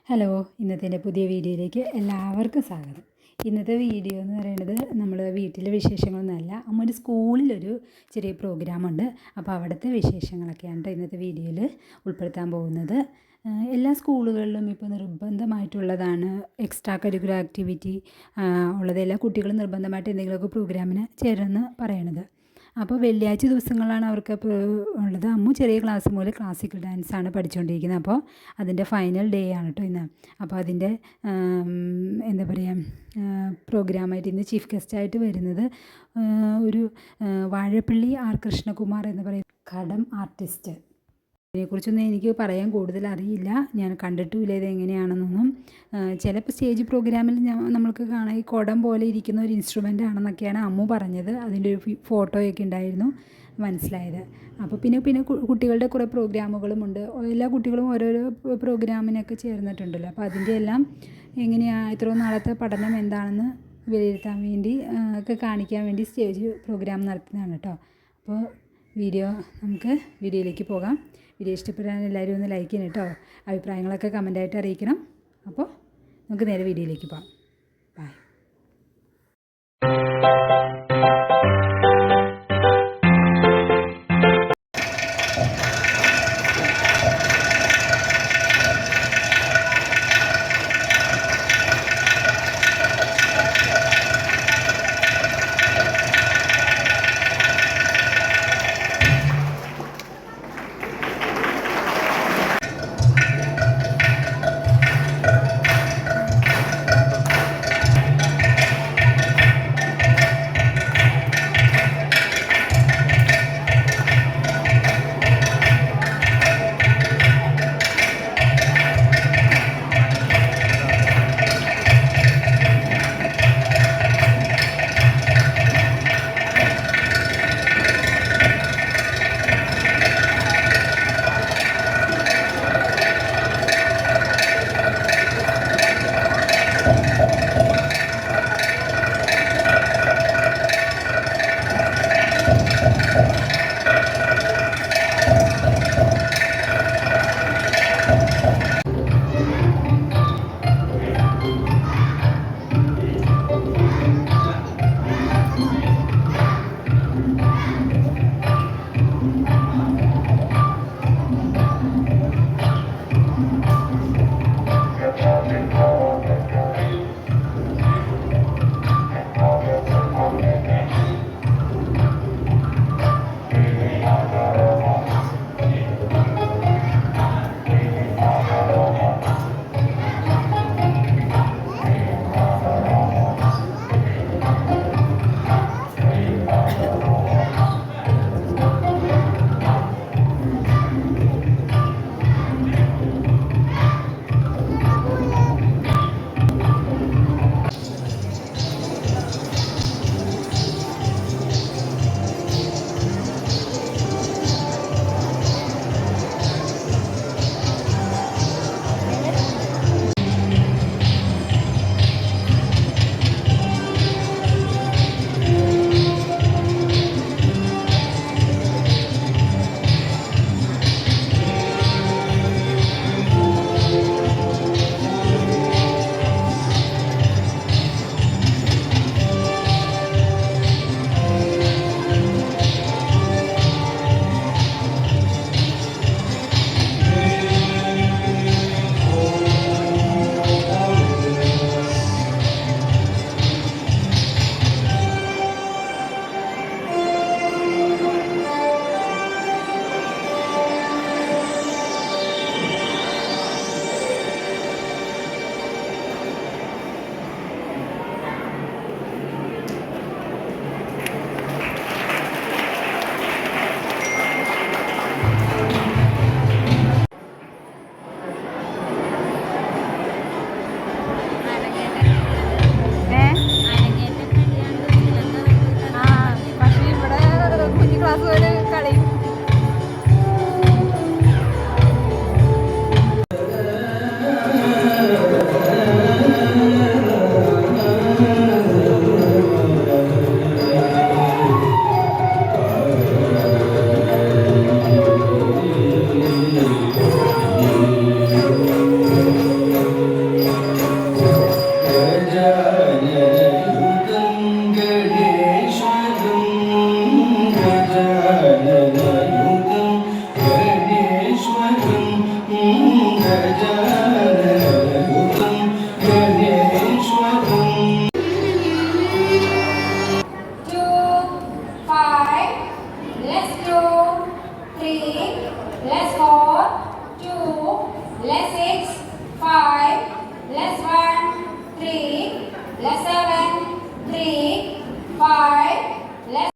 Hello, ഇന്നത്തെ പുതിയ വീഡിയോയിലേക്ക് എല്ലാവർക്കും സ്വാഗതം. ഇന്നത്തെ വീഡിയോ എന്ന് പറയുന്നത് നമ്മൾ വീട്ടിലെ വിശേഷങ്ങളൊന്നുമല്ല, ഒരു സ്കൂളിലൊരു ചെറിയ പ്രോഗ്രാമുണ്ട്. അപ്പോൾ അവിടുത്തെ വിശേഷങ്ങളൊക്കെയാണ് കേട്ടോ ഇന്നത്തെ വീഡിയോയിൽ ഉൾപ്പെടുത്താൻ പോകുന്നത്. എല്ലാ സ്കൂളുകളിലും ഇപ്പോൾ നിർബന്ധമായിട്ടുള്ളതാണ് എക്സ്ട്രാ കരിക്കുലർ ആക്ടിവിറ്റി ഉള്ളത്. എല്ലാ കുട്ടികളും നിർബന്ധമായിട്ട് എന്തെങ്കിലുമൊക്കെ പ്രോഗ്രാമിന് ചേരുമെന്ന് പറയണത്. അപ്പോൾ വെള്ളിയാഴ്ച ദിവസങ്ങളാണ് അവർക്ക് ഉള്ളത്. അമ്മു ചെറിയ ക്ലാസ് മുതൽ ക്ലാസിക്കൽ ഡാൻസാണ് പഠിച്ചുകൊണ്ടിരിക്കുന്നത്. അപ്പോൾ അതിൻ്റെ ഫൈനൽ ഡേ ആണ് കേട്ടോ ഇന്ന്. അപ്പോൾ അതിൻ്റെ എന്താ പറയുക, പ്രോഗ്രാമായിട്ട് ഇന്ന് ചീഫ് ഗസ്റ്റായിട്ട് വരുന്നത് ഒരു വാഴപ്പള്ളി ആർ കൃഷ്ണകുമാർ എന്ന് പറയുന്ന ഘടം ആർട്ടിസ്റ്റ്. ഇതിനെക്കുറിച്ചൊന്നും എനിക്ക് പറയാൻ കൂടുതൽ അറിയില്ല, ഞാൻ കണ്ടിട്ടുമില്ല ഇതെങ്ങനെയാണെന്നൊന്നും. ചിലപ്പോൾ സ്റ്റേജ് പ്രോഗ്രാമിൽ നമ്മൾക്ക് കാണാം ഈ കുടം പോലെ ഇരിക്കുന്ന ഒരു ഇൻസ്ട്രുമെൻ്റ് ആണെന്നൊക്കെയാണ് അമ്മു പറഞ്ഞത്. അതിൻ്റെ ഒരു ഫോട്ടോയൊക്കെ ഉണ്ടായിരുന്നു, മനസ്സിലായത്. അപ്പോൾ പിന്നെ കുട്ടികളുടെ കുറേ പ്രോഗ്രാമുകളുമുണ്ട്. എല്ലാ കുട്ടികളും ഓരോരോ പ്രോഗ്രാമിനൊക്കെ ചേർന്നിട്ടുണ്ടല്ലോ. അപ്പോൾ അതിൻ്റെ എല്ലാം എങ്ങനെയാണ് ഇത്രയും നാളത്തെ പഠനം എന്താണെന്ന് വിലയിരുത്താൻ വേണ്ടി ഒക്കെ കാണിക്കാൻ വേണ്ടി സ്റ്റേജ് പ്രോഗ്രാം നടത്തുന്നതാണ് കേട്ടോ. അപ്പോൾ നമുക്ക് വീഡിയോയിലേക്ക് പോകാം. വീഡിയോ ഇഷ്ടപ്പെടാൻ എല്ലാവരും ഒന്ന് ലൈക്ക് ചെയ്യണം കേട്ടോ. അഭിപ്രായങ്ങളൊക്കെ കമൻ്റായിട്ട് അറിയിക്കണം. അപ്പോൾ നമുക്ക് നേരെ വീഡിയോയിലേക്ക് പോകാം. ബൈ.